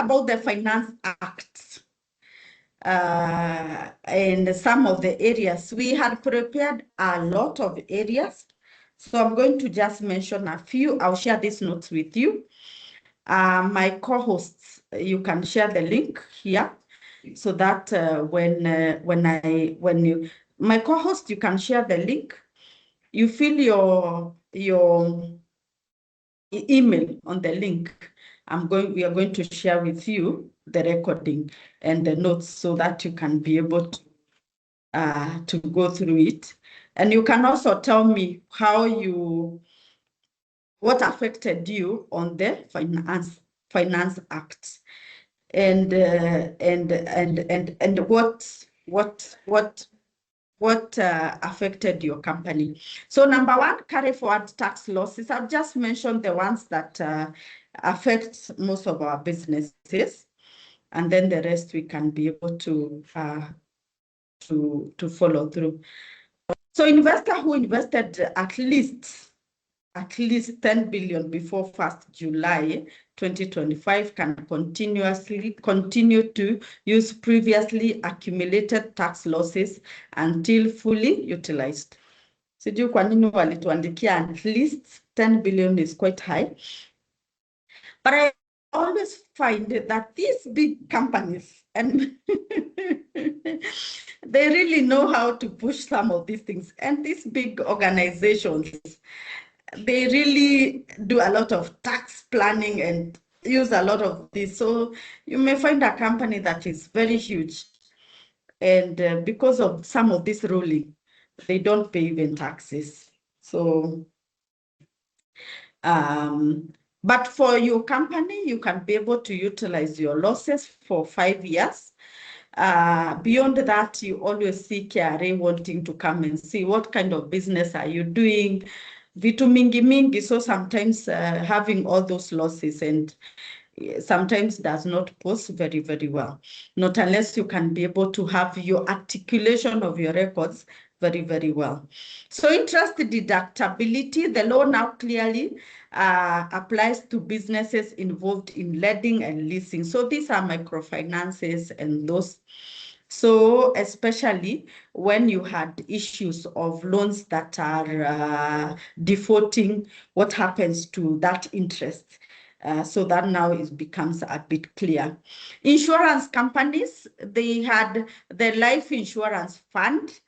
about the Finance Act and some of the areas. We had prepared a lot of areas, so I'm going to just mention a few. I'll share these notes with you. My co-hosts, you can share the link here, so that my co-host, you can share the link. You fill your email on the link. We are going to share with you the recording and the notes so that you can be able to go through it. And you can also tell me what affected you on the Finance Act, and what affected your company. So number one, carry forward tax losses. I've just mentioned the ones that affect most of our businesses, and then the rest we can be able to follow through. So investor who invested at least 10 billion before 1st July 2025 can continue to use previously accumulated tax losses until fully utilized. Sijui kwa nini walituandikia at least 10 billion is quite high. But I always find that these big companies, and they really know how to push some of these things. And these big organizations, they really do a lot of tax planning and use a lot of this. So you may find a company that is very huge, and because of some of this ruling, they don't pay even taxes. So, but for your company, you can be able to utilize your losses for 5 years. Beyond that, you always see KRA wanting to come and see what kind of business are you doing, vitu mingi. So sometimes having all those losses and sometimes does not post very, very well. Not unless you can be able to have your articulation of your records very, very well. So interest deductibility, the law now clearly applies to businesses involved in lending and leasing. So these are microfinances and those. So especially when you had issues of loans that are defaulting, what happens to that interest? So that now becomes a bit clear. Insurance companies, they had the life insurance fund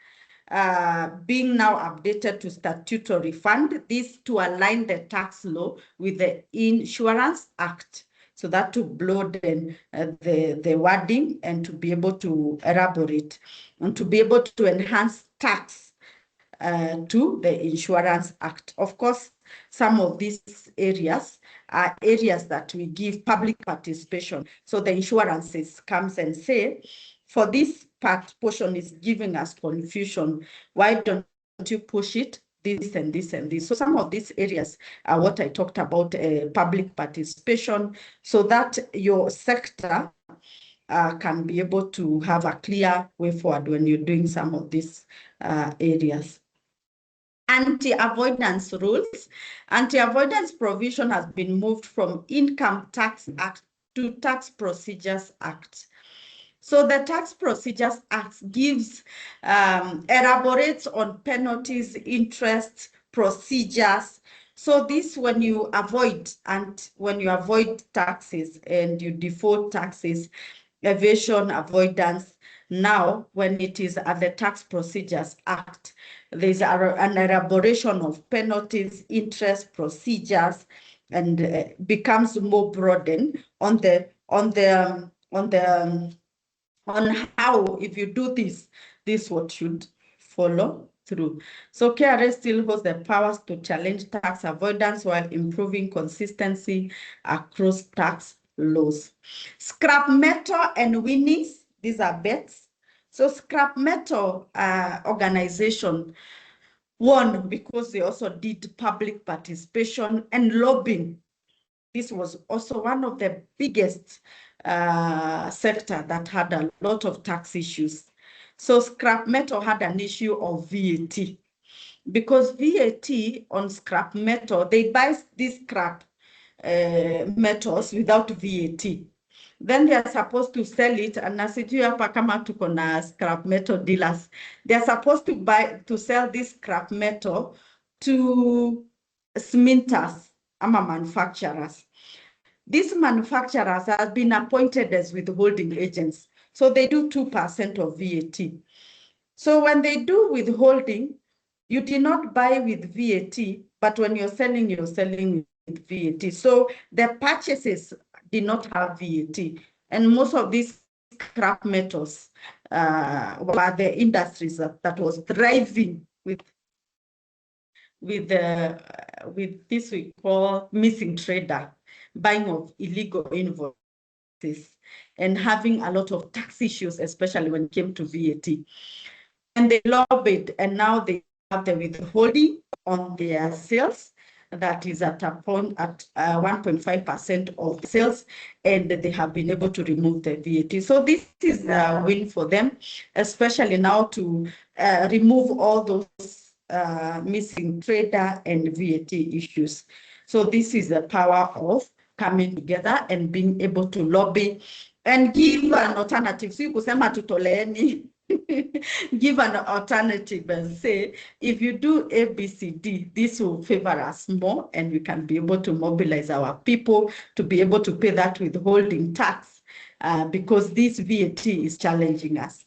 being now updated to statutory fund, this to align the tax law with the Insurance Act. So that to broaden the wording and to be able to elaborate and to be able to enhance tax to the Insurance Act. Of course, some of these areas are areas that we give public participation. So the insurances comes and say, for this portion is giving us confusion. Why don't you push it? This and this and this. So some of these areas are what I talked about, public participation, so that your sector can be able to have a clear way forward when you're doing some of these areas. Anti-avoidance rules. Anti-avoidance provision has been moved from Income Tax Act to Tax Procedures Act. So the Tax Procedures Act gives, elaborates on penalties, interest, procedures. So this, when you avoid taxes and you default taxes, evasion, avoidance, now when it is at the Tax Procedures Act, there's an elaboration of penalties, interest, procedures, and becomes more broadened on how, if you do this what should follow through. So KRA still holds the powers to challenge tax avoidance while improving consistency across tax laws. Scrap metal and winnings, these are bets. So scrap metal organization won because they also did public participation and lobbying. This was also one of the biggest sector that had a lot of tax issues. So scrap metal had an issue of VAT, because VAT on scrap metal, they buy these scrap metals without VAT. then they are supposed to sell it, and nasijui hapa kama tuko na scrap metal dealers, they are supposed to sell this scrap metal to cementers ama manufacturers. These manufacturers have been appointed as withholding agents, so they do 2% of VAT. So when they do withholding, you did not buy with VAT, but when you're selling with VAT. So the purchases did not have VAT. And most of these scrap metals were the industries that was thriving with this we call missing trader, buying of illegal invoices and having a lot of tax issues, especially when it came to VAT. And they lobbied, and now they have the withholding on their sales that is at 1.5% of sales, and they have been able to remove the VAT. So this is a win for them, especially now to remove all those missing trader and VAT issues. So this is the power of coming together and being able to lobby and give an alternative. Si kusema tutoleeni. Give an alternative and say, if you do ABCD, this will favor us more, and we can be able to mobilize our people to be able to pay that withholding tax because this VAT is challenging us.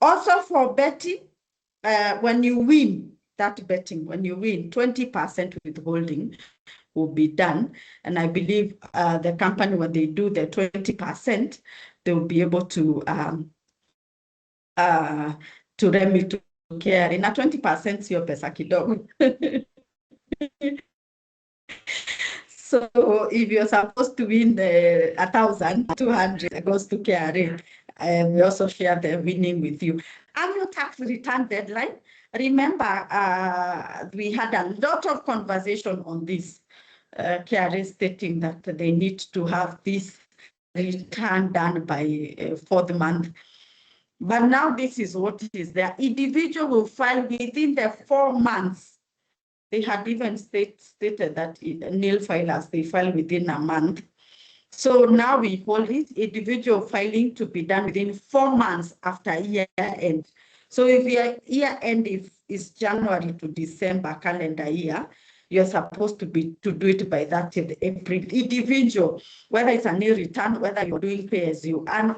Also for betting, when you win that betting, when you win, 20% withholding will be done. And I believe the company, when they do the 20%, they will be able to remit to KRA. Na 20% sio pesa kidogo. So if you're supposed to win 1,200, it goes to KRA. We also share the winning with you. Annual tax return deadline. Remember, we had a lot of conversation on this. KRA stating that they need to have this return done by 4th month. But now this is what it is. The individual will file within the 4 months. They had even stated that nil filers, they file within a month. So now we hold it individual filing to be done within 4 months after year end. So if your year end is January to December calendar year, you're supposed to do it by 30th April. Individual, whether it's a new return, whether you're doing pay as you earn.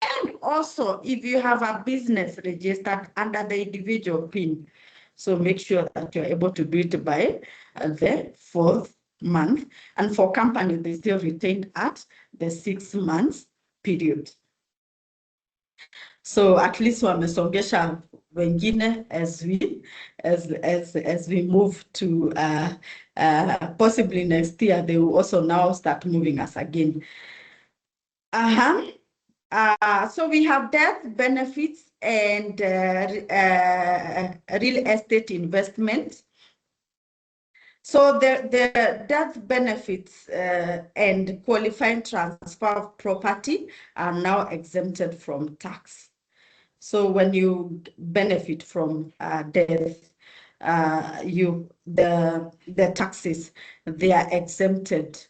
And also, if you have a business registered under the individual PIN, so make sure that you're able to do it by the 4th month. And for company, they still retained at the 6 months period. So at least wamesongesha wengine as we move to possibly next year, they will also now start moving us again. So we have death benefits and real estate investment. So the death benefits and qualifying transfer of property are now exempted from tax. So when you benefit from death, the taxes, they are exempted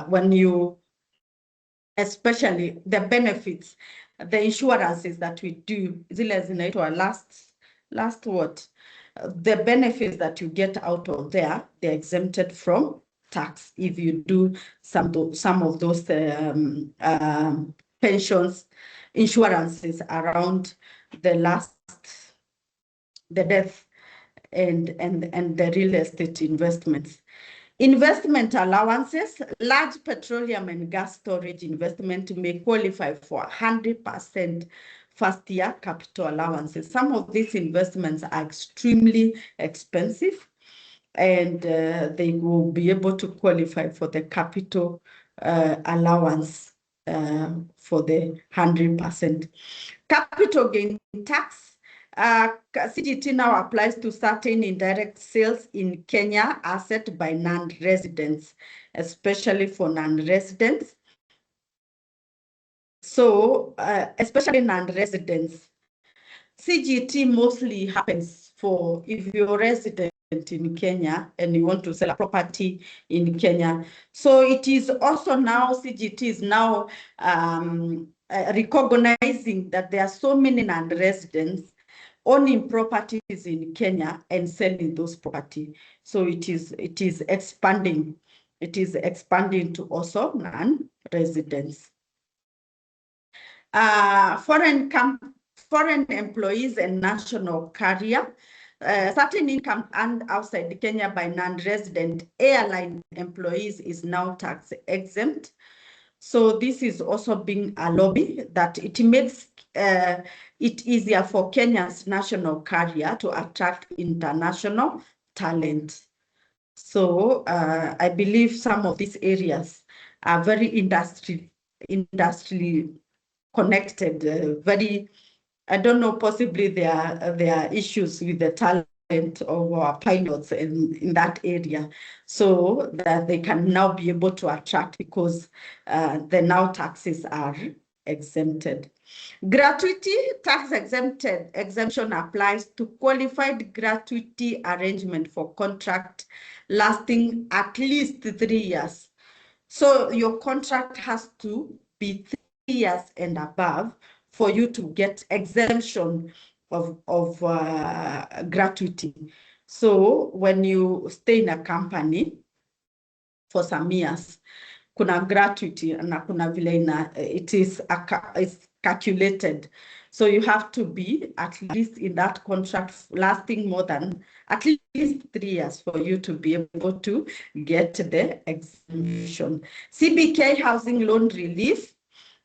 when you, especially the benefits, the insurances that we do, zile zinaitwa last what? The benefits that you get out of there, they're exempted from tax if you do some of those pensions, insurances around the death and the real estate investments. Investment allowances, large petroleum and gas storage investment may qualify for 100% first-year capital allowances. Some of these investments are extremely expensive, and they will be able to qualify for the capital allowance for the 100%. Capital gain tax. CGT now applies to certain indirect sales in Kenya asset by non-residents, especially for non-residents. So, especially non-residents, CGT mostly happens for if you're resident in Kenya and you want to sell a property in Kenya. So it is also now, CGT is now recognizing that there are so many non-residents owning properties in Kenya and selling those property. So it is expanding. It is expanding to also non-residents. Foreign employees and national carrier. Certain income earned outside Kenya by non-resident airline employees is now tax exempt. So this is also being a lobby that it makes it easier for Kenya's national carrier to attract international talent. So I believe some of these areas are very industrially connected, very, I don't know, possibly there are issues with the talent of our pilots in that area, so that they can now be able to attract because the now taxes are exempted. Gratuity tax exemption applies to qualified gratuity arrangement for contract lasting at least 3 years. So your contract has to be 3 years and above for you to get exemption of gratuity. So when you stay in a company for some years, kuna gratuity na kuna vile it is calculated. So you have to be at least in that contract lasting more than at least 3 years for you to be able to get the exemption. CBK housing loan relief.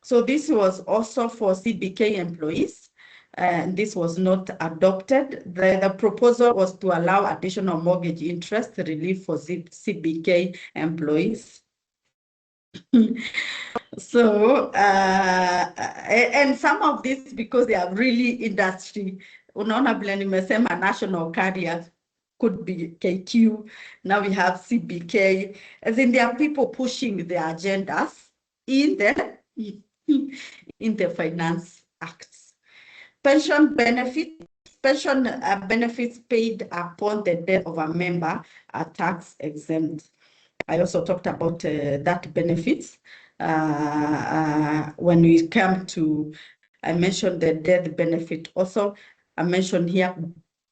So this was also for CBK employees, and this was not adopted. The proposal was to allow additional mortgage interest relief for CBK employees. So, and some of this, because they are really industry, unaona vile nimesema national carrier could be KQ, now we have CBK, as in there are people pushing their agendas in the Finance Acts. Pension benefits paid upon the death of a member are tax exempt. I also talked about that benefits. When we come to, I mentioned the death benefit. Also, I mentioned here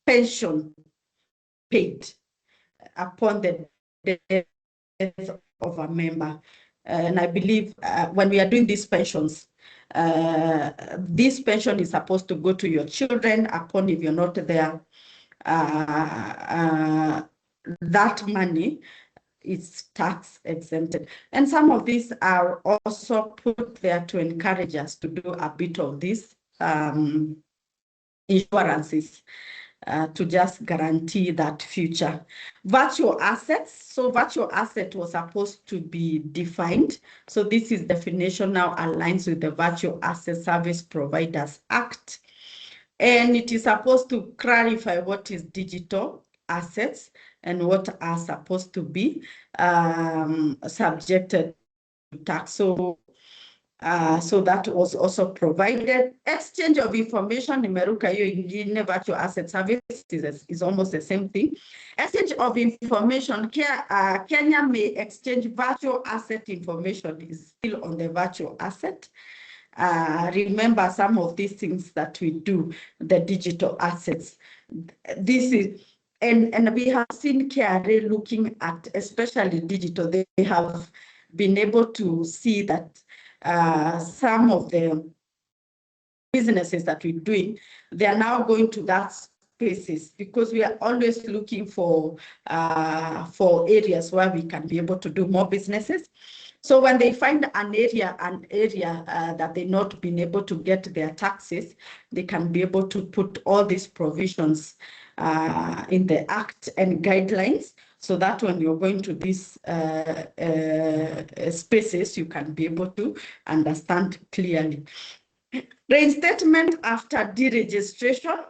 pension paid upon the death of a member. And I believe when we are doing these pensions, this pension is supposed to go to your children upon if you're not there. That money is tax exempted. And some of these are also put there to encourage us to do a bit of this insurances to just guarantee that future. Virtual assets. So virtual asset was supposed to be defined. So this is definition now aligns with the Virtual Asset Service Providers Act. And it is supposed to clarify what is digital assets and what are supposed to be subjected to tax. So that was also provided. Exchange of information, nimeruka hiyo ingine, virtual asset service is almost the same thing. Exchange of information, Kenya may exchange virtual asset information, is still on the virtual asset. Remember some of these things that we do, the digital assets. This is, and we have seen KRA looking at, especially digital, they have been able to see that some of the businesses that we're doing, they are now going to that spaces because we are always looking for areas where we can be able to do more businesses. So when they find an area that they've not been able to get their taxes, they can be able to put all these provisions in the Act and guidelines, so that when you're going to these spaces, you can be able to understand clearly. Reinstatement after deregistration.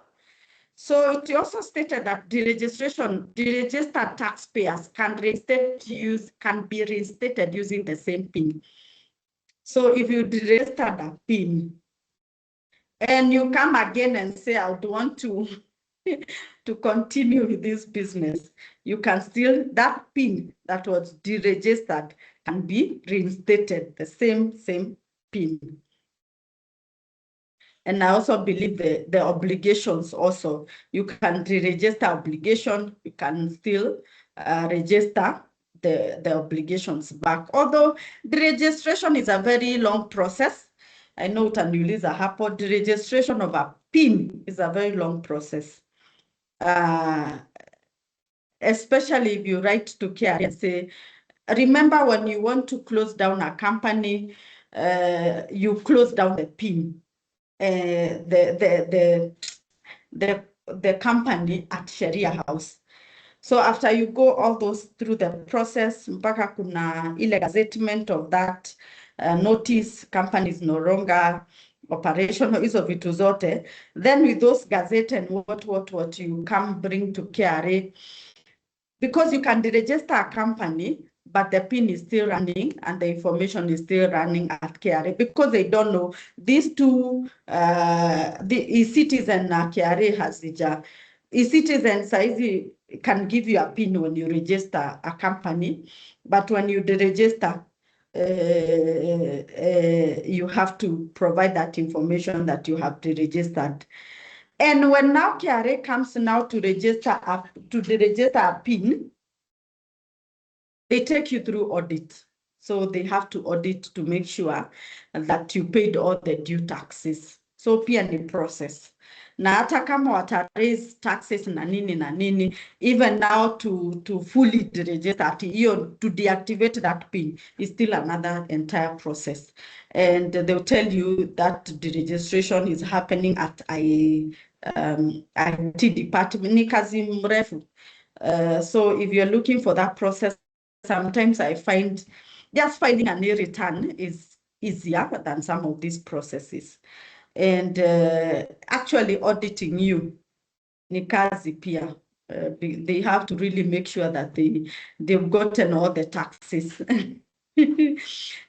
So it also stated that deregistered taxpayers can be reinstated using the same PIN. So if you deregistered a PIN and you come again and say, I would want to to continue with this business. You can still, that PIN that was deregistered can be reinstated, the same PIN. And I also believe the obligations also, you can re-register obligation, you can still register the obligations back. Although the registration is a very long process. I know utaniuliza hapo, the registration of a PIN is a very long process. Especially if you write to KRA and say, remember when you want to close down a company, you close down the PIN. The company at Sharia House. So after you go all those through the process, mpaka kuna ile gazettement of that notice, company is no longer operational, hizo vitu zote. Then with those gazette and what you can bring to KRA, because you can deregister a company, but the PIN is still running and the information is still running at KRA because they don't know these two, the eCitizen na KRA hazija. eCitizen saizi can give you a PIN when you register a company, but when you deregister, you have to provide that information that you have deregistered. And when now KRA comes now to register a PIN, they take you through audit. So they have to audit to make sure that you paid all the due taxes. So pia ni process. Na hata kama wata raise taxes na nini, even now to fully deregister, to deactivate that PIN is still another entire process. And they'll tell you that the registration is happening at IT department, ni kazi mrefu. So if you're looking for that process, sometimes I find just filing an e-return is easier than some of these processes. And actually auditing you, ni kazi pia. They have to really make sure that they've gotten all the taxes.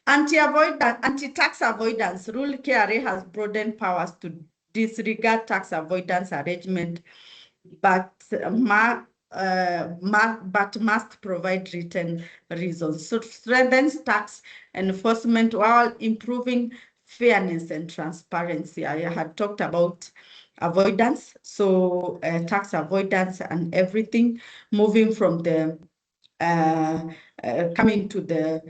Anti-tax avoidance rule, KRA has broadened powers to disregard tax avoidance arrangement, but must provide written reasons. So strengthens tax enforcement while improving fairness and transparency. I had talked about avoidance, so tax avoidance and everything, moving from the coming to the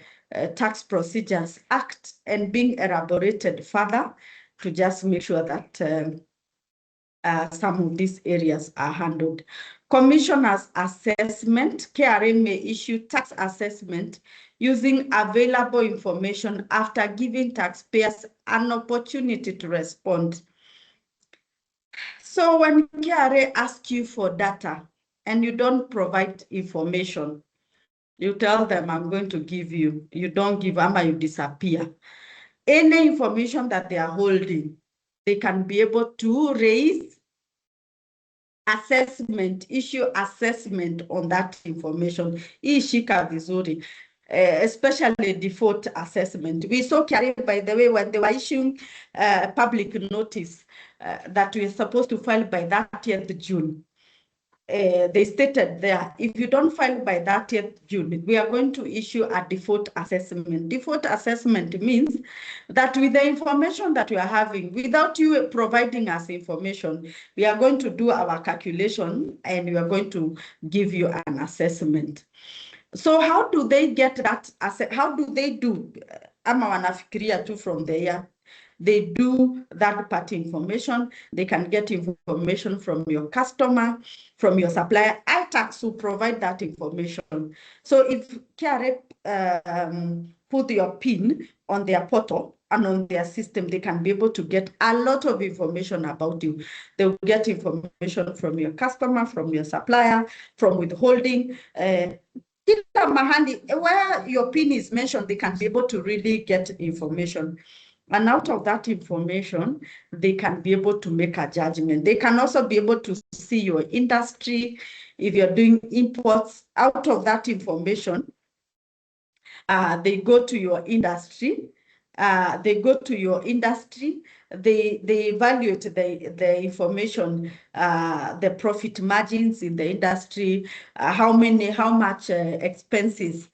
Tax Procedures Act and being elaborated further to just make sure that some of these areas are handled. Commissioner's assessment, KRA may issue tax assessment using available information after giving taxpayers an opportunity to respond. So when KRA asks you for data and you don't provide information, you tell them, I'm going to give you, you don't give, ama you disappear. Any information that they are holding, they can be able to raise assessment, issue assessment on that information. Ishika vizuri, especially default assessment. We saw KRA, by the way, when they were issuing public notice that we are supposed to file by 30th June. They stated there, if you don't file by 30th June, we are going to issue a default assessment. Default assessment means that with the information that we are having, without you providing us information, we are going to do our calculation and we are going to give you an assessment. So how do they get that? How do they do? Ama wanafikiria tu from there. They do third-party information. They can get information from your customer, from your supplier. iTax will provide that information. So if KRA put your PIN on their portal and on their system, they can be able to get a lot of information about you. They will get information from your customer, from your supplier, from withholding. Where your PIN is mentioned, they can be able to really get information. And out of that information, they can be able to make a judgment. They can also be able to see your industry. If you're doing imports, out of that information, they go to your industry They go to your industry, they evaluate the information, the profit margins in the industry, how much expenses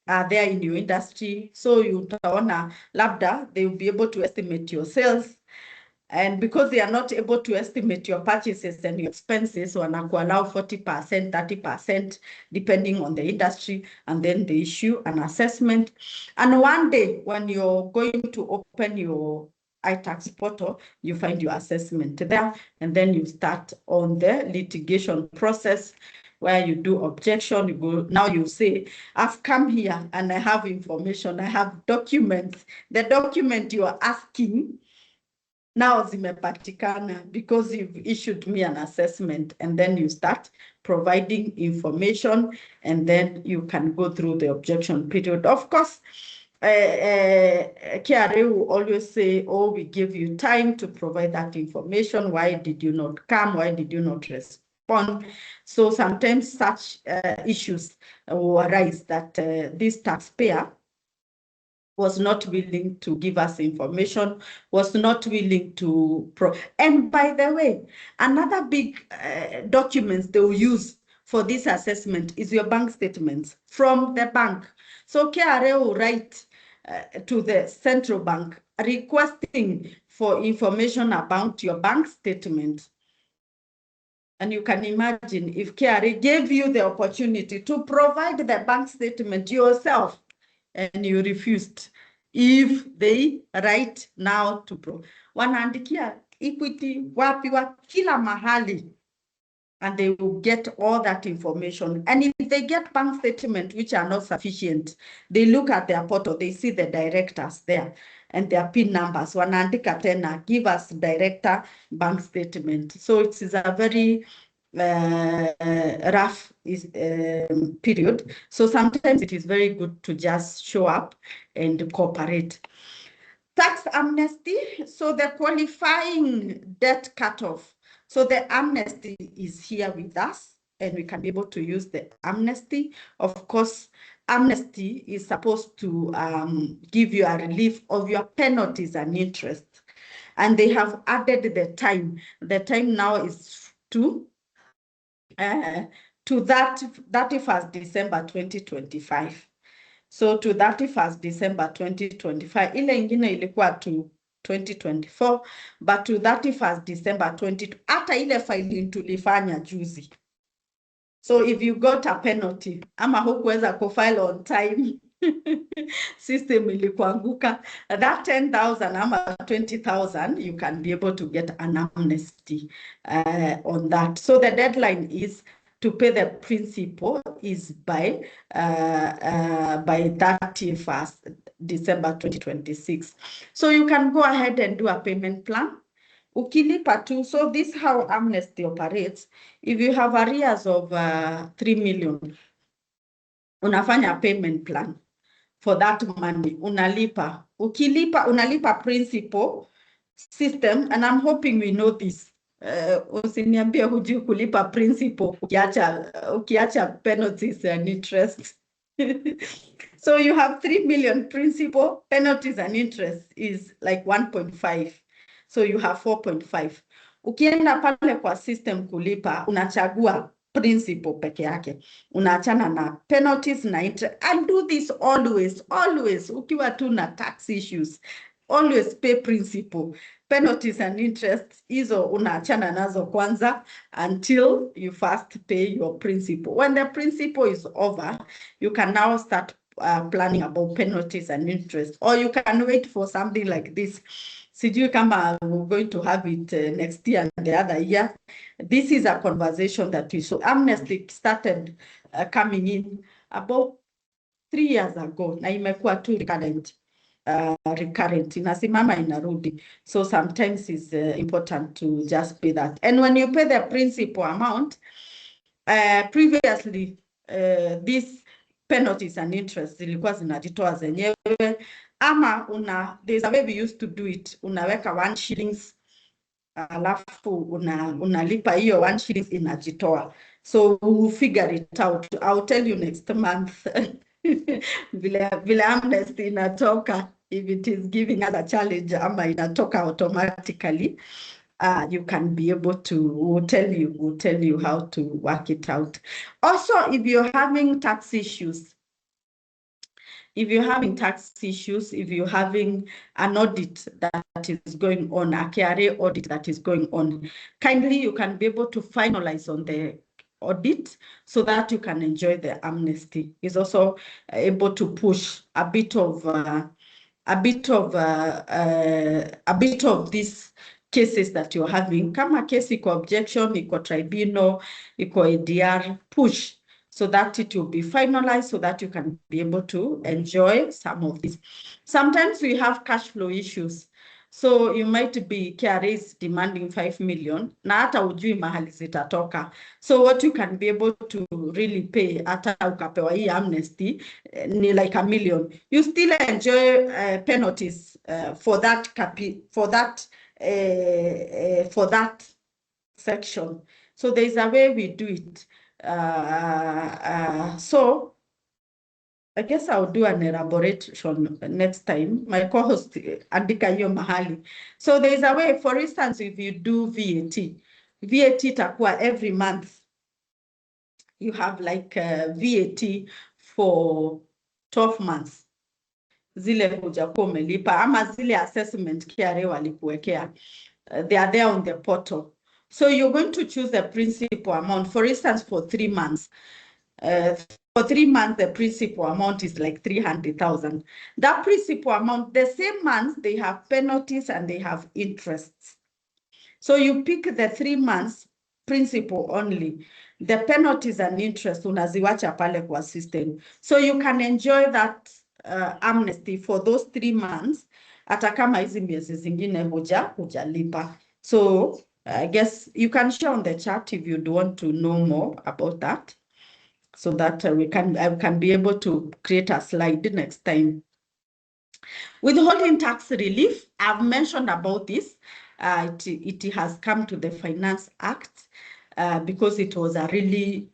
are there in your industry. So you utaona labda they will be able to estimate your sales, and because they are not able to estimate your purchases and your expenses, wanakuallow 40%, 30%, depending on the industry, and then they issue an assessment. And one day, when you're going to open your iTax portal, you find your assessment there, and then you start on the litigation process where you do objection. You go, now you say, I've come here and I have information, I have documents. The document you are asking now zimepatikana because you've issued me an assessment, and then you start providing information, and then you can go through the objection period. Of course, KRA will always say, oh, we give you time to provide that information. Why did you not come? Why did you not respond? So sometimes such issues will arise that this taxpayer was not willing to give us information, was not willing to and by the way, another big documents they will use for this assessment is your bank statements from the bank. So KRA will write to the central bank requesting for information about your bank statement. And you can imagine if KRA gave you the opportunity to provide the bank statement yourself, and you refused. If they write now to wanaandikia Equity, wapi kila mahali, and they will get all that information. And if they get bank statements which are not sufficient, they look at their portal, they see the directors there and their PIN numbers. Wanaandika tena, give us director bank statement. So it is a very rough period. So sometimes it is very good to just show up and cooperate. Tax amnesty, so the qualifying debt cutoff. So the amnesty is here with us, and we can be able to use the amnesty. Of course, amnesty is supposed to give you a relief of your penalties and interest. And they have added the time. The time now is to that 31st December 2025. So to 31st December 2025, ile ingine ilikuwa to 2024, but to 31st December 20, hata ile filing tulifanya juzi. So if you got a penalty, ama hukuweza kufile on time, system ilikuanguka, that 10,000 ama 20,000, you can be able to get an amnesty on that. So the deadline is to pay the principal is by 31st December 2026. So you can go ahead and do a payment plan. Ukilipa tu, so this is how amnesty operates. If you have arrears of 3 million, unafanya payment plan for that money, unalipa. Ukilipa, unalipa principal system, and I'm hoping we know this. Usiniambie hujui kulipa principal ukiacha penalties and interest. So you have 3 million principal, penalties and interest is like 1.5. So you have 4.5. Ukienda pale kwa system kulipa, unachagua principal peke yake. Unaachana na penalties na interest. And do this always. Ukiwa tu na tax issues, always pay principal. Penalties and interest, hizo unaachana nazo kwanza until you first pay your principal. When the principal is over, you can now start planning about penalties and interest, or you can wait for something like this. Sijui kama we're going to have it next year and the other year. This is a conversation that we saw. Amnesty started coming in about 3 years ago, na imekuwa tu recurrent, inasimama inarudi. So sometimes it's important to just pay that. And when you pay the principal amount, previously these penalties and interest zilikuwa zinajitoa zenyewe, ama there's a way we used to do it, unaweka 1 shillings, alafu unalipa hiyo 1 shillings inajitoa. So we'll figure it out. I'll tell you next month vile amnesty inatoka. if it is giving us a challenge, ama inatoka automatically, you can be able to, we'll tell you how to work it out. Also, if you're having tax issues, if you're having an audit that is going on, a KRA audit that is going on, kindly you can be able to finalize on the audit so that you can enjoy the amnesty. Is also able to push a bit of these cases that you're having. Kama case iko objection, iko tribunal, iko ADR, push so that it will be finalized so that you can be able to enjoy some of these. Sometimes we have cash flow issues. So you might be KRA is demanding 5 million, na hata ujui mahali zitatoka. So what you can be able to really pay hata ukapewa hii amnesty ni like 1 million. You still enjoy penalties for that section. So there's a way we do it. So I guess I'll do an elaboration next time. My co-host andika hiyo mahali. So there's a way, for instance, if you do VAT itakuwa every month. You have like VAT for 12 months. Zile hujakuwa umelipa ama zile assessment KRA walikuwekea. They are there on the portal. So you're going to choose the principal amount. For instance, for 3 months. For 3 months, the principal amount is like 300,000. That principal amount, the same months, they have penalties and they have interests. So you pick the 3 months principal only. The penalties and interest unaziwacha pale kwa system. So you can enjoy that amnesty for those 3 months. Hata kama hizi miezi zingine hujalipa. So I guess you can share on the chat if you'd want to know more about that, so that I can be able to create a slide next time. Withholding tax relief, I've mentioned about this. It has come to the Finance Act because it was a really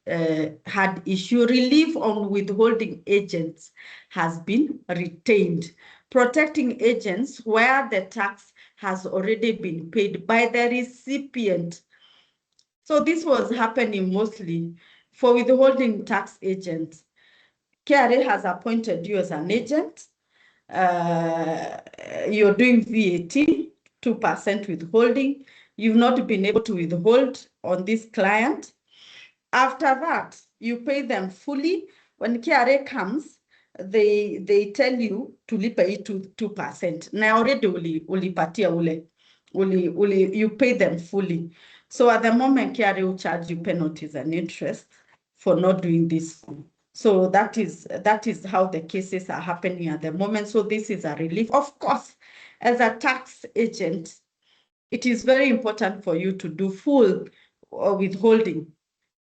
hard issue. Relief on withholding agents has been retained, protecting agents where the tax has already been paid by the recipient. So this was happening mostly for withholding tax agents. KRA has appointed you as an agent. You're doing VAT, 2% withholding. You've not been able to withhold on this client. After that, you pay them fully. When KRA comes, they tell you to pay 2%. Now already ulipatia you pay them fully. So at the moment, KRA will charge you penalties and interest for not doing this. So that is how the cases are happening at the moment. So this is a relief. Of course, as a tax agent, it is very important for you to do full withholding,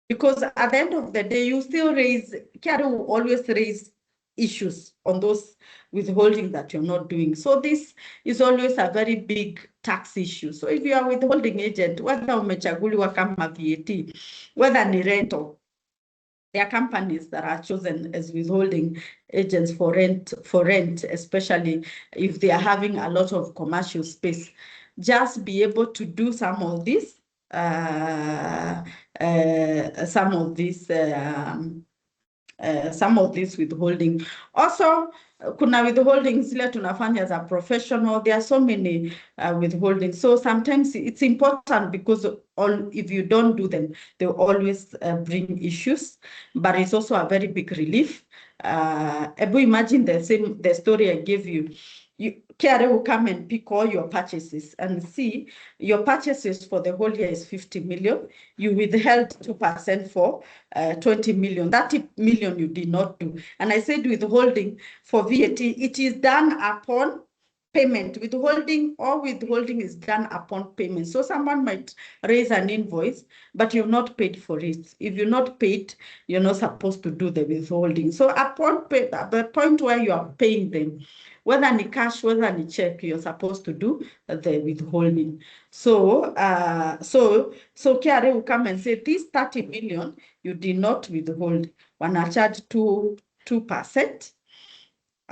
because at the end of the day, you still KRA will always raise issues on those withholding that you're not doing. So this is always a very big tax issue. So if you are withholding agent, whether umechaguliwa kama VAT, whether ni rental, there are companies that are chosen as withholding agents for rent, especially if they are having a lot of commercial space. Just be able to do some of this, withholding. Also, kuna withholding zile tunafanya as a professional. There are so many withholding. So sometimes it's important because if you don't do them, they will always bring issues. But it's also a very big relief. Imagine the story I gave you. KRA will come and pick all your purchases and see your purchases for the whole year is 50 million. You withheld 2% for 20 million. 30 million you did not do. And I said withholding for VAT, it is done upon payment. Withholding is done upon payment. So someone might raise an invoice, but you've not paid for it. If you're not paid, you're not supposed to do the withholding. So upon the point where you are paying them, whether ni cash, whether ni check, you're supposed to do the withholding. So KRA will come and say, this 30 million, you did not withhold. Wanna charge 2%.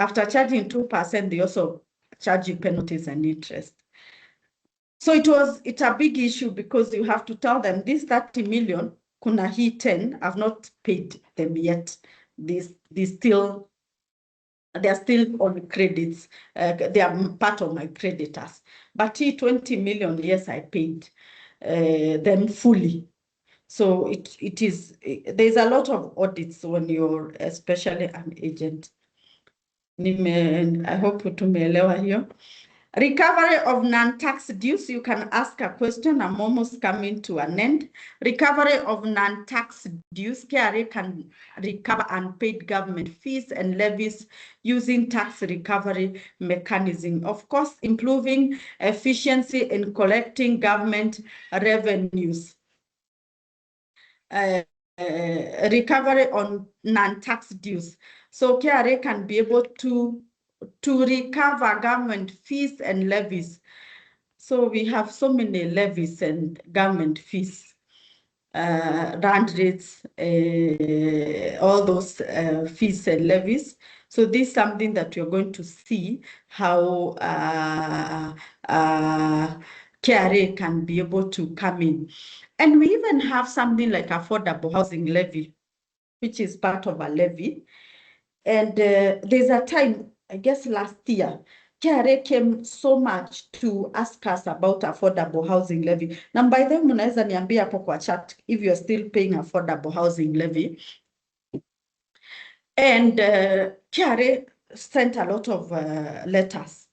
After charging 2%, they also charge you penalties and interest. So it's a big issue because you have to tell them this 30 million, kuna hii 10, I've not paid them yet. They're still on credits. They are part of my creditors. But he 20 million, yes, I paid them fully. So there's a lot of audits when you're especially an agent. I hope tumeelewa hiyo. Recovery of non-tax dues, you can ask a question. I'm almost coming to an end. Recovery of non-tax dues, KRA can recover unpaid government fees and levies using tax recovery mechanism. Of course, improving efficiency in collecting government revenues. Recovery on non-tax dues. So KRA can be able to recover government fees and levies. So we have so many levies and government fees, rand rates, all those fees and levies. So this is something that you're going to see how KRA can be able to come in. And we even have something like affordable housing levy, which is part of a levy. And there's a time, I guess last year, KRA came so much to ask us about affordable housing levy. Now by then, mnaweza niambia hapo kwa chat if you're still paying affordable housing levy. And KRA sent a lot of letters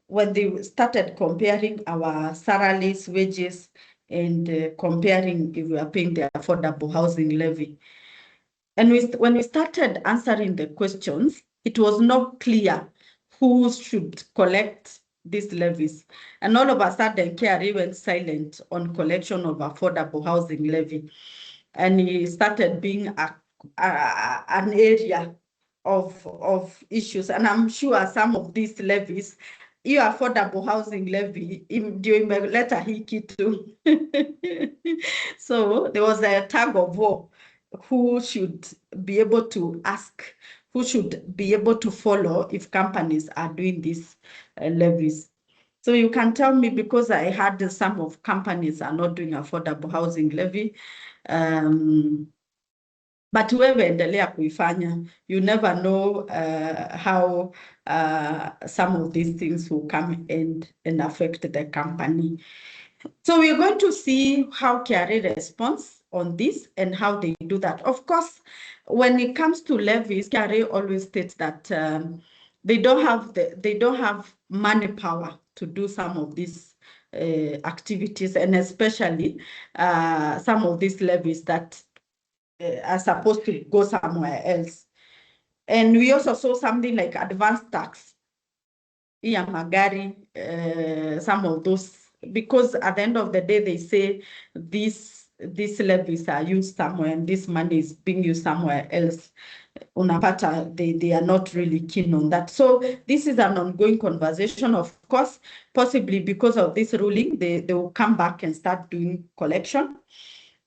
when they started comparing our salaries, wages, and comparing if we are paying the affordable housing levy. And when we started answering the questions, it was not clear who should collect these levies. And all of a sudden, KRA went silent on collection of affordable housing levy. And it started being an area of issues. And I'm sure some of these levies, your affordable housing levy, during my letter hiki too. So there was a tug of war. Who should be able to ask, who should be able to follow if companies are doing these levies. So you can tell me, because I heard some of companies are not doing affordable housing levy, but wewe endelea kuifanya. You never know how some of these things will come and affect the company. So we're going to see how KRA responds on this and how they do that. Of course, when it comes to levies, KRA always states that they don't have money power to do some of these activities, and especially some of these levies that are supposed to go somewhere else. And we also saw something like advanced tax, iya magari, some of those, because at the end of the day, they say these levies are used somewhere and this money is being used somewhere else. Unapata, they are not really keen on that. So this is an ongoing conversation, of course, possibly because of this ruling, they will come back and start doing collection.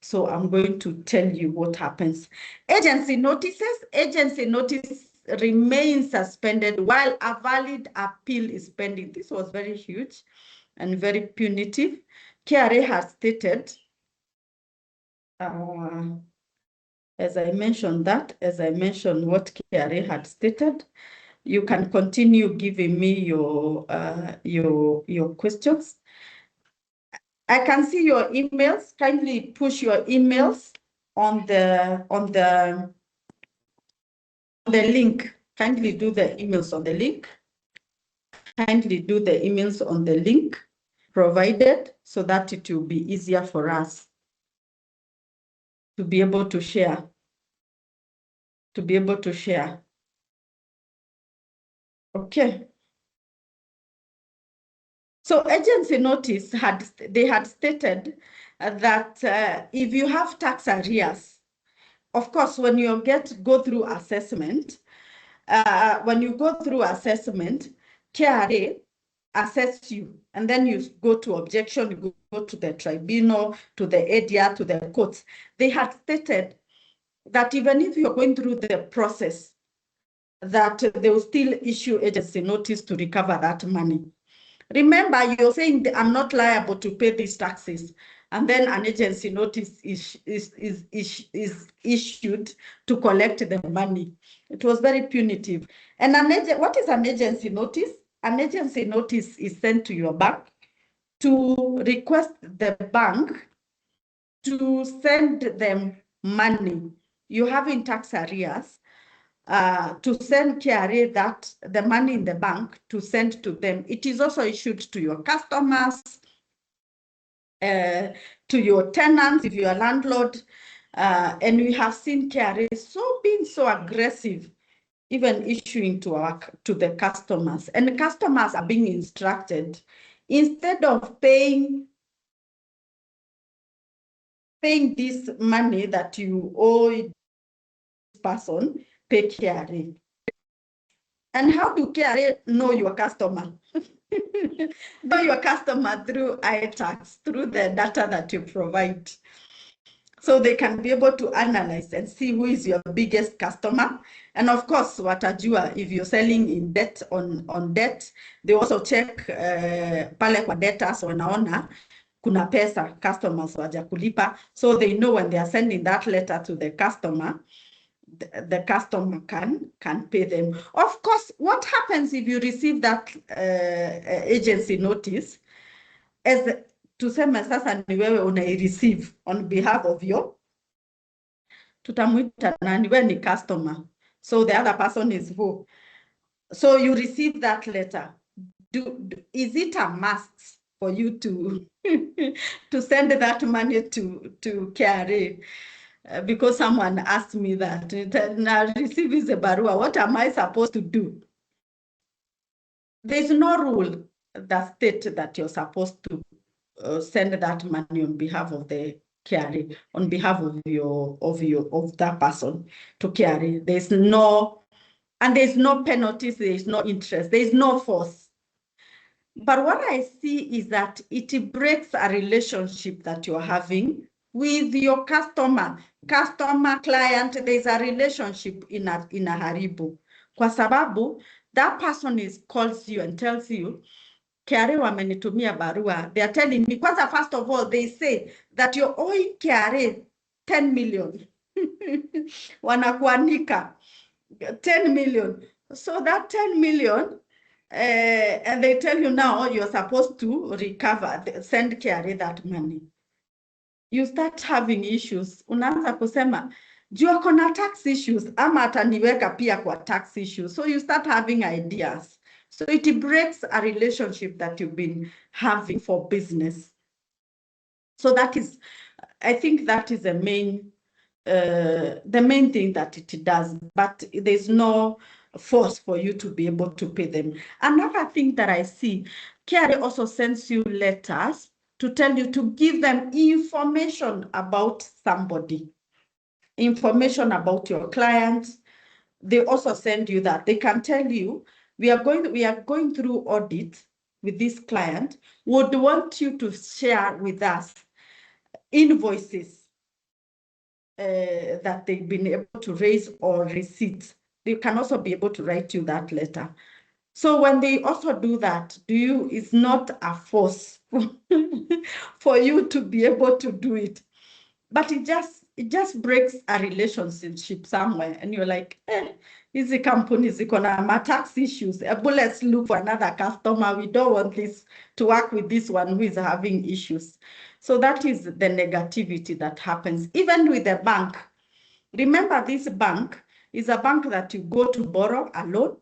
So I'm going to tell you what happens. Agency notice remains suspended while a valid appeal is pending. This was very huge and very punitive. KRA has stated, as I mentioned what KRA had stated. You can continue giving me your questions. I can see your emails. Kindly push your emails on the link. Kindly do the emails on the link. Kindly do the emails on the link provided so that it will be easier for us to be able to share. Okay. So agency notice had stated that if you have tax arrears, of course, when you go through assessment, KRA assess you, and then you go to objection, you go to the tribunal, to the ADR, to the courts. They had stated that even if you're going through the process, that they will still issue agency notice to recover that money. Remember, you're saying I'm not liable to pay these taxes, and then an agency notice is issued to collect the money. It was very punitive. And what is an agency notice? An agency notice is sent to your bank to request the bank to send them money you have in tax arrears, to send KRA that the money in the bank to send to them. It is also issued to your customers, to your tenants, if you are a landlord. And we have seen KRA being so aggressive, even issuing to the customers. And the customers are being instructed, instead of paying this money that you owe this person, pay KRA. And how do KRA know your customer? Know your customer through iTax, through the data that you provide. So they can be able to analyze and see who is your biggest customer. And of course, watajua if you're selling in debt, on debt, they also check pale kwa data, so wanaona kuna pesa customers waja kulipa. So they know when they are sending that letter to the customer, the customer can pay them. Of course, what happens if you receive that agency notice, as tuseme sasa ni wewe unai-receive on behalf of your, tutamuita nani, wewe ni customer, so the other person is who? So you receive that letter. Is it a must for you to to send that money to KRA? Because someone asked me that, now receive is a barua, what am I supposed to do? There's no rule that states that you're supposed to send that money on behalf of the KRA, on behalf of that person to KRA. There's no penalties, there's no interest, there's no force. But what I see is that it breaks a relationship that you're having with your customer, client. There's a relationship in a haribu. Kwa sababu, that person calls you and tells you, KRA wamenitumia barua. They are telling me, kwanza, first of all, they say that you're owing KRA 10 million. Wanakuanika 10 million. So that 10 million, and they tell you now you're supposed to recover, send KRA that money. You start having issues. Unaanza kusema, juu kuna tax issues, ama ataniweka pia kwa tax issues. So you start having ideas. So it breaks a relationship that you've been having for business. So that is, I think that is the main thing that it does, but there's no force for you to be able to pay them. Another thing that I see, KRA also sends you letters to tell you to give them information about somebody, information about your clients. They also send you that. They can tell you, we are going through audit with this client, would want you to share with us invoices that they've been able to raise, or receipts. They can also be able to write you that letter. So when they also do that, it's not a force for you to be able to do it, but it just breaks a relationship somewhere, and you're like, easy companies, my tax issues. Let's look for another customer. We don't want this to work with this one who is having issues. So that is the negativity that happens, even with the bank. Remember, this bank is a bank that you go to borrow a loan.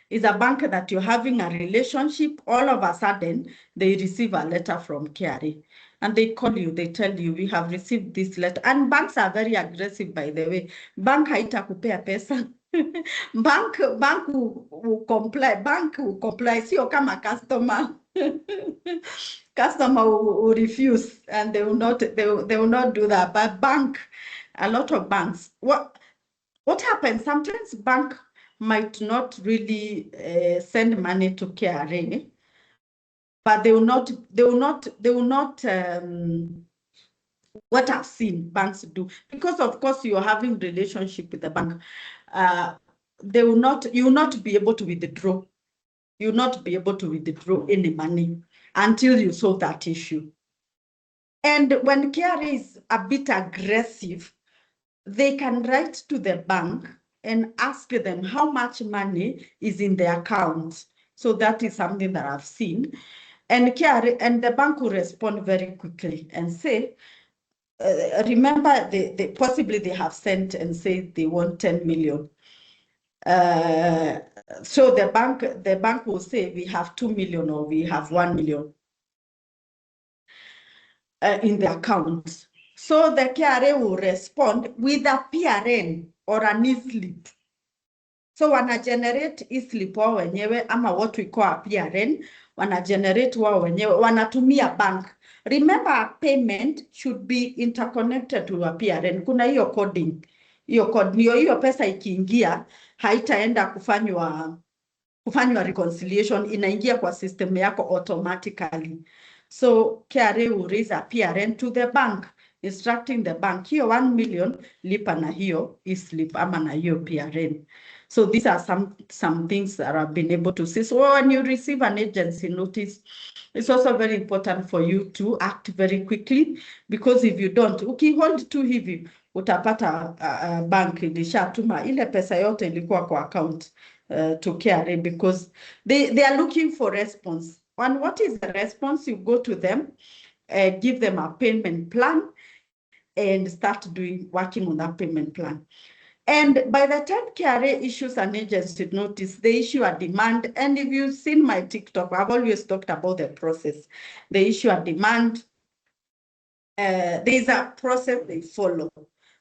Is a bank that you're having a relationship. All of a sudden, they receive a letter from KRA. And they call you, they tell you, we have received this letter. And banks are very aggressive, by the way. Bank haitakupea pesa. Bank will comply. Bank will comply. Sio kama customer. Customer will refuse, and they will not do that. But bank, a lot of banks, what happens? Sometimes bank might not really send money to KRA, but they will not, what I've seen banks do, because of course you're having relationship with the bank. you will not be able to withdraw. You will not be able to withdraw any money until you solve that issue. And when KRA is a bit aggressive, they can write to the bank and ask them how much money is in the account. So that is something that I've seen. And KRA and the bank will respond very quickly and say, remember, possibly they have sent and said they want 10 million. So the bank will say we have 2 million or we have 1 million in the account. So the KRA will respond with a PRN or an e-slip. So wana generate e-slip wao wenyewe ama what we call a PRN, wana generate wao wenyewe, wanatumia bank. Remember, a payment should be interconnected to a PRN. Kuna hiyo coding. Hiyo pesa ikiingia haitaenda kufanywa reconciliation, inaingia kwa system yako automatically. So KRA will raise a PRN to the bank, instructing the bank, hiyo 1 million lipa na hiyo e-slip ama na hiyo PRN. So these are some things that I've been able to see. So when you receive an agency notice, it's also very important for you to act very quickly, because if you don't, ukihold tu hivi, utapata bank ilishatuma ile pesa yote ilikuwa kwa account to KRA, because they are looking for response. And what is the response? You go to them, give them a payment plan, and start working on that payment plan. And by the time KRA issues an agency notice, they issue a demand. And if you've seen my TikTok, I've always talked about the process. They issue a demand. There's a process they follow.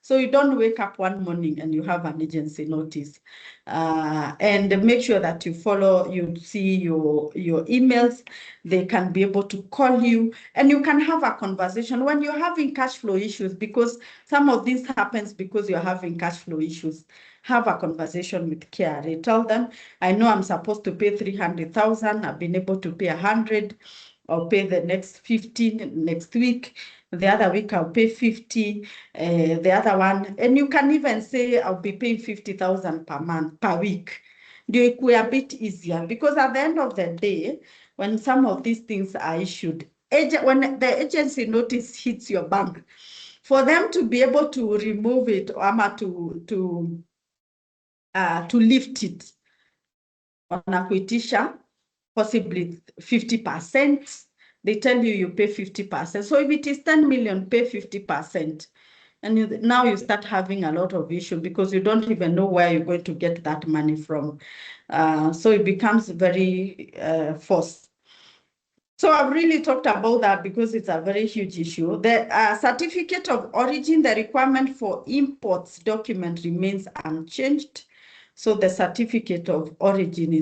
So you don't wake up one morning and you have an agency notice. And make sure that you follow, you see your emails. They can be able to call you and you can have a conversation when you're having cash flow issues, because some of this happens because you're having cash flow issues. Have a conversation with KRA. Tell them, I know I'm supposed to pay 300,000. I've been able to pay 100. I'll pay the next 15 next week. The other week I'll pay 50. The other one, and you can even say I'll be paying 50,000 per week. It will be a bit easier, because at the end of the day, when some of these things are issued, when the agency notice hits your bank, for them to be able to remove it or to lift it, wanakuitisha possibly 50%. They tell you pay 50%. So if it is 10 million, pay 50%. And now you start having a lot of issues because you don't even know where you're going to get that money from. So it becomes very forced. So I've really talked about that because it's a very huge issue. The certificate of origin, the requirement for imports document remains unchanged. So the certificate of origin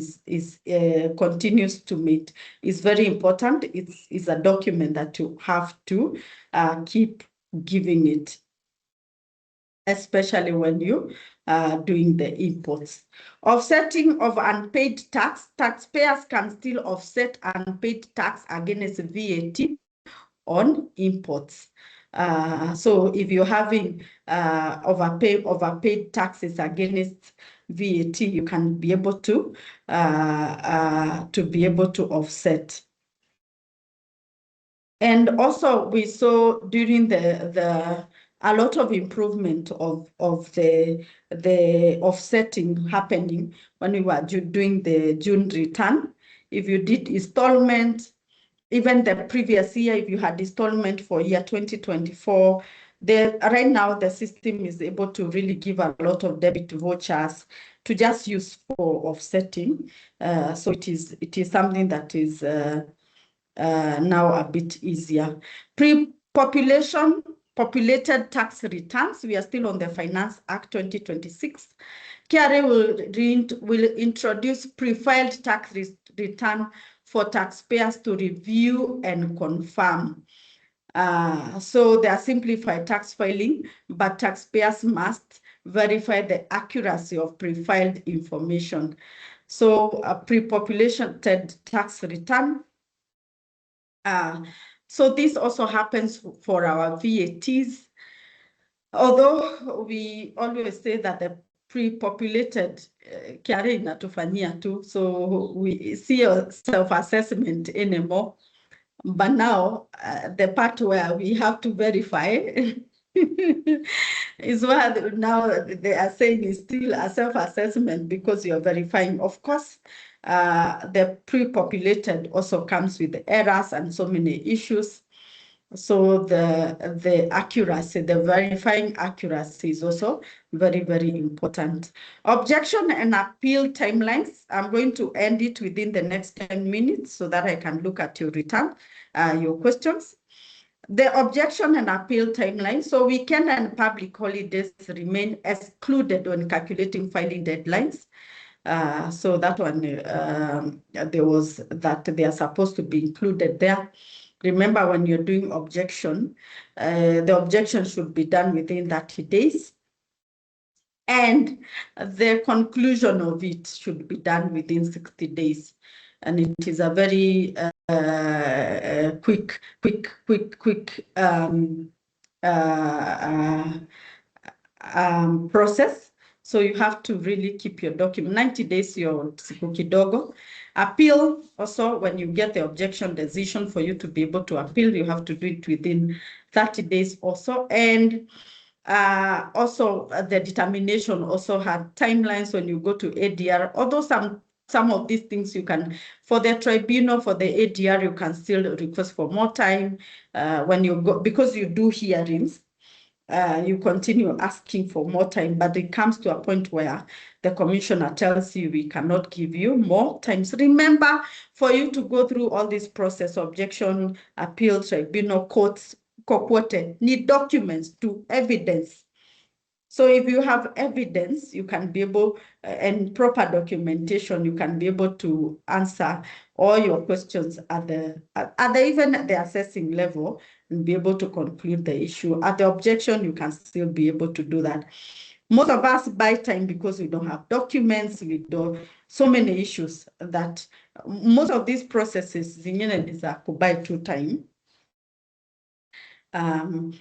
continues to meet. It's very important. It's a document that you have to keep giving it, especially when you are doing the imports. Offsetting of unpaid tax. Taxpayers can still offset unpaid tax against VAT on imports. So if you're having overpaid taxes against VAT, you can be able to offset. And also we saw during a lot of improvement of the offsetting happening when we were doing the June return. If you did installment, even the previous year, if you had installment for year 2024, right now the system is able to really give a lot of debit vouchers to just use for offsetting. So it is something that is now a bit easier. Populated tax returns. We are still on the Finance Act 2026. KRA will introduce pre-filed tax return for taxpayers to review and confirm. So they are simplified tax filing, but taxpayers must verify the accuracy of pre-filed information. So a pre-populated tax return. So this also happens for our VATs. Although we always say that the pre-populated KRA inatufanyia tu, so we see a self-assessment anymore. But now the part where we have to verify is where now they are saying is still a self-assessment because you're verifying. Of course, the pre-populated also comes with errors and so many issues. So the accuracy, the verifying accuracy is also very, very important. Objection and appeal timelines. I'm going to end it within the next 10 minutes so that I can look at your return, your questions. The objection and appeal timeline. So weekend and public holidays remain excluded when calculating filing deadlines. So that one, there was that they are supposed to be included there. Remember, when you're doing objection, the objection should be done within 30 days. And the conclusion of it should be done within 60 days. And it is a very quick process. So you have to really keep your document. 90 days, your siku kidogo. Appeal, also, when you get the objection decision, for you to be able to appeal, you have to do it within 30 days also. And also the determination also had timelines when you go to ADR, although some of these things you can, for the tribunal, for the ADR, you can still request for more time when you go, because you do hearings. You continue asking for more time, but it comes to a point where the commissioner tells you we cannot give you more time. So remember, for you to go through all this process, objection, appeal, tribunal, courts, kokote, need documents to evidence. So if you have evidence, you can be able, and proper documentation, you can be able to answer all your questions even at the assessing level and be able to conclude the issue. At the objection, you can still be able to do that. Most of us buy time because we don't have documents, we don't, so many issues that most of these processes, zingine is a buy two time.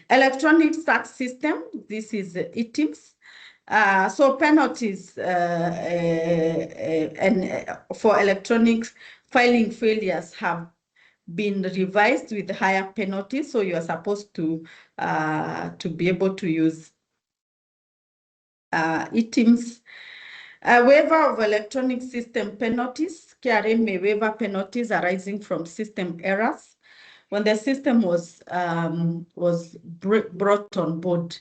Electronic tax system, this is ITIMS. So penalties for electronic filing failures have been revised with higher penalties. So you are supposed to be able to use ITIMS. Waiver of electronic system penalties. KRA may waiver penalties arising from system errors. When the system was brought on board,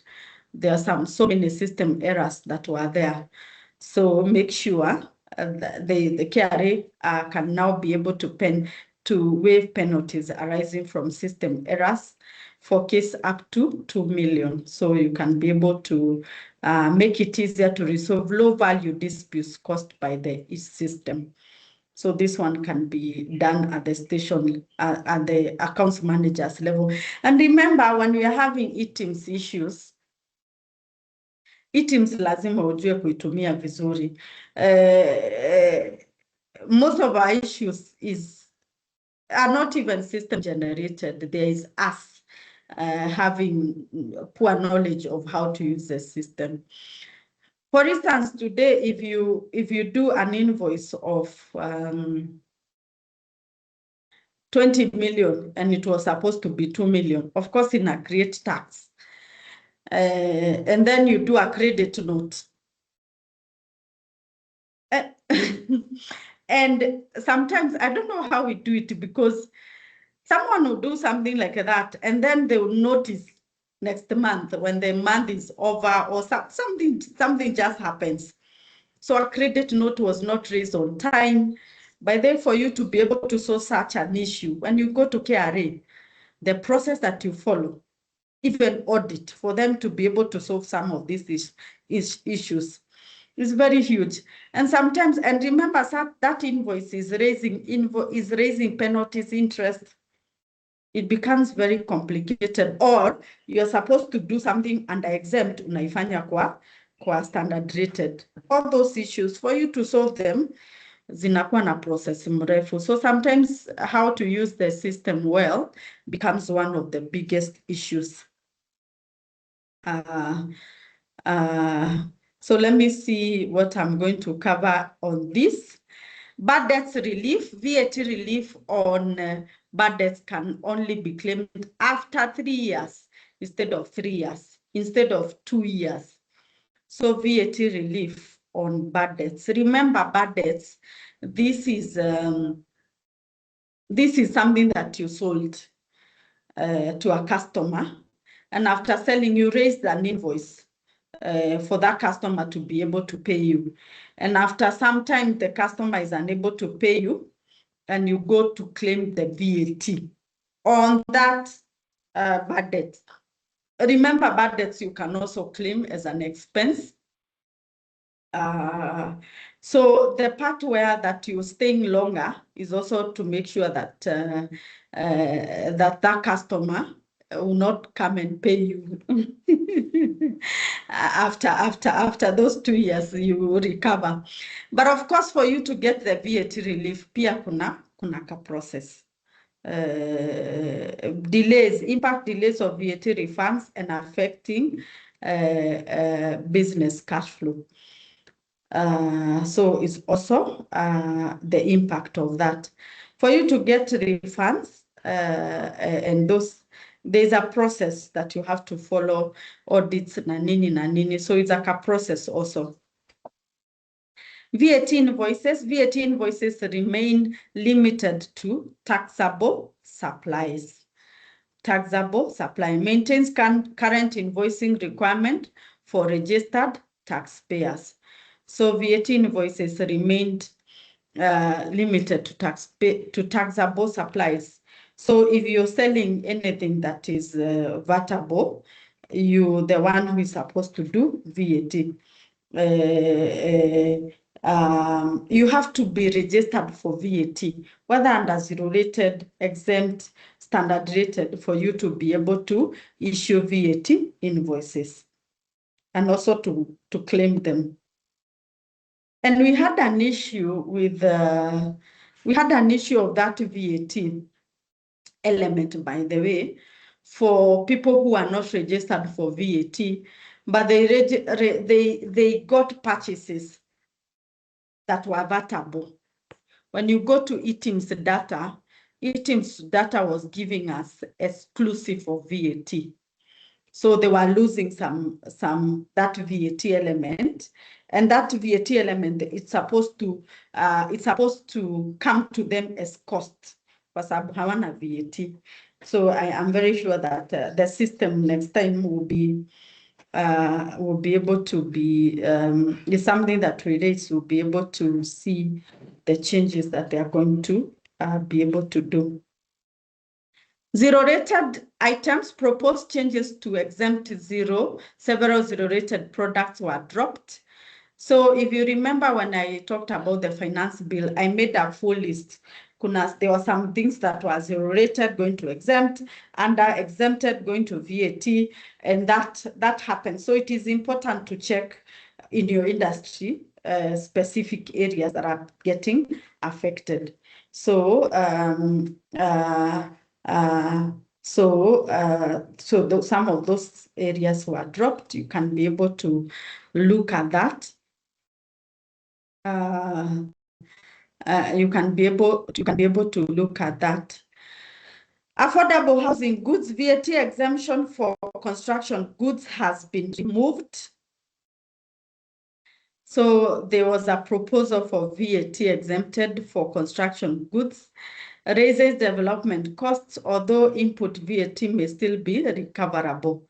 there are so many system errors that were there. So make sure the KRA can now be able to waive penalties arising from system errors for case up to 2 million. So you can be able to make it easier to resolve low-value disputes caused by the system. So this one can be done at the station, at the accounts manager's level. And remember, when we are having ITIMS issues, ITIMS lazima ujue kuitumia vizuri. Most of our issues are not even system generated. There is us having poor knowledge of how to use the system. For instance, today, if you do an invoice of 20 million and it was supposed to be 2 million, of course, in a create tax, and then you do a credit note. And sometimes I don't know how we do it, because someone will do something like that and then they will notice next month when the month is over, or something just happens. So a credit note was not raised on time. By then, for you to be able to solve such an issue, when you go to KRA, the process that you follow, even audit, for them to be able to solve some of these issues is very huge. And sometimes, and remember that invoice is raising penalties, interest. It becomes very complicated. Or you're supposed to do something under exempt, unaifanya kwa standard rated. All those issues, for you to solve them, zinakuwa na process mrefu. So sometimes how to use the system well becomes one of the biggest issues. So let me see what I'm going to cover on this. Bad debts relief, VAT relief on bad debts can only be claimed after 3 years instead of 3 years, instead of 2 years. So VAT relief on bad debts. Remember, bad debts, this is something that you sold to a customer, and after selling, you raised an invoice for that customer to be able to pay you. And after some time, the customer is unable to pay you, and you go to claim the VAT on that bad debt. Remember, bad debts you can also claim as an expense. So the part where that you're staying longer is also to make sure that that customer will not come and pay you after those 2 years you will recover. But of course, for you to get the VAT relief, pia kuna ka process. Delays, impact delays of VAT refunds and affecting business cash flow. So it's also the impact of that. For you to get refunds and those, there's a process that you have to follow, audits na nini. So it's like a process also. VAT invoices remain limited to taxable supplies. Taxable supply maintains current invoicing requirement for registered taxpayers. So VAT invoices remained limited to taxable supplies. So if you're selling anything that is vatable, the one who is supposed to do VAT. You have to be registered for VAT, whether under zero rated, exempt, standard rated, for you to be able to issue VAT invoices and also to claim them. And we had an issue with of that VAT element, by the way, for people who are not registered for VAT, but they got purchases that were vatable. When you go to eTIMS data, eTIMS data was giving us exclusive of VAT. So they were losing that VAT element, and that VAT element it's supposed to come to them as cost for sababu hawana VAT. So I am very sure that the system next time will be able to be is something that relates will be able to see the changes that they are going to be able to do. Zero-rated items, proposed changes to exempt several zero-rated products were dropped. So if you remember when I talked about the finance bill, I made a full list. There were some things that were zero-rated going to exempt, under exempted going to VAT, and that happened. So it is important to check in your industry specific areas that are getting affected. So some of those areas were dropped. You can be able to look at that. You can be able to look at that. Affordable housing goods, VAT exemption for construction goods has been removed. So there was a proposal for VAT exempted for construction goods, raises development costs, although input VAT may still be recoverable.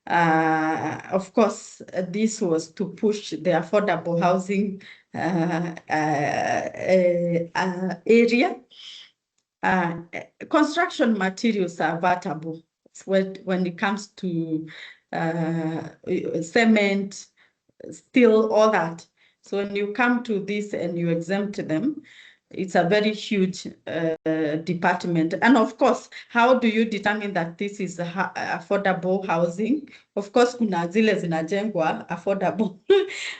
Of course, this was to push the affordable housing area. Construction materials are vatable when it comes to cement, steel, all that. So when you come to this and you exempt them, it's a very huge department. And of course, how do you determine that this is affordable housing? Of course, kuna zile zinajengwa affordable,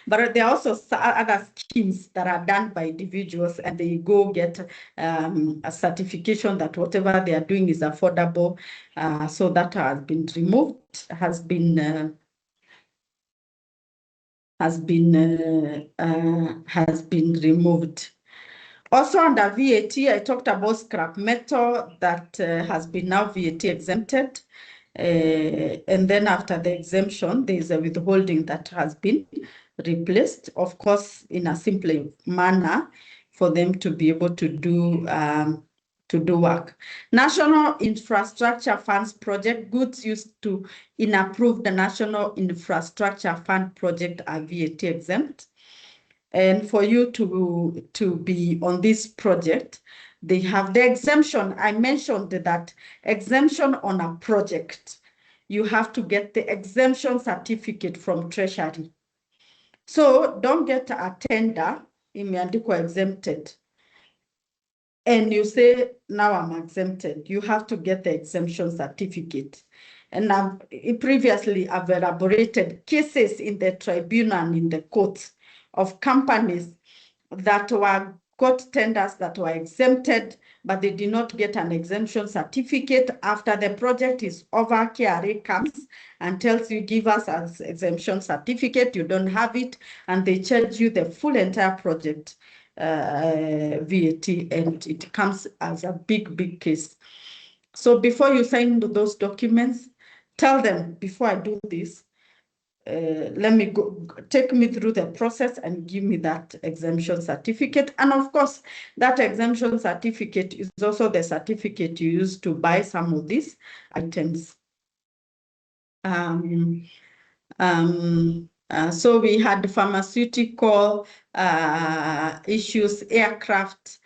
but there are also other schemes that are done by individuals, and they go get a certification that whatever they are doing is affordable. So that has been removed, has been has been removed. Also under VAT, I talked about scrap metal that has been now VAT exempted. And then after the exemption, there is a withholding that has been replaced, of course, in a simpler manner for them to be able to do work. National Infrastructure Funds project, goods used to approve the National Infrastructure Fund project are VAT exempt. And for you to be on this project, they have the exemption. I mentioned that exemption on a project. You have to get the exemption certificate from Treasury. So don't get a tender, imeandikwa exempted, and you say, now I'm exempted. You have to get the exemption certificate. And previously I've elaborated cases in the tribunal and in the courts of companies that got tenders that were exempted, but they did not get an exemption certificate. After the project is over, KRA comes and tells you, give us an exemption certificate. You don't have it, and they charge you the full entire project VAT, and it comes as a big case. So before you sign those documents, tell them, before I do this, let me take me through the process and give me that exemption certificate. And of course, that exemption certificate is also the certificate you use to buy some of these items. So we had pharmaceutical issues, aircraft,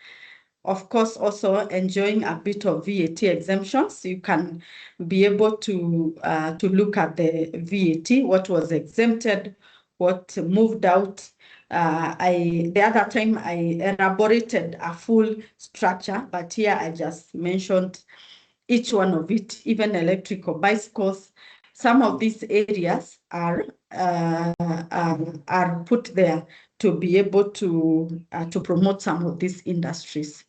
of course, also enjoying a bit of VAT exemptions. You can be able to look at the VAT, what was exempted, what moved out. The other time I elaborated a full structure, but here I just mentioned each one of it, even electrical bicycles. Some of these areas are put there to be able to promote some of these industries.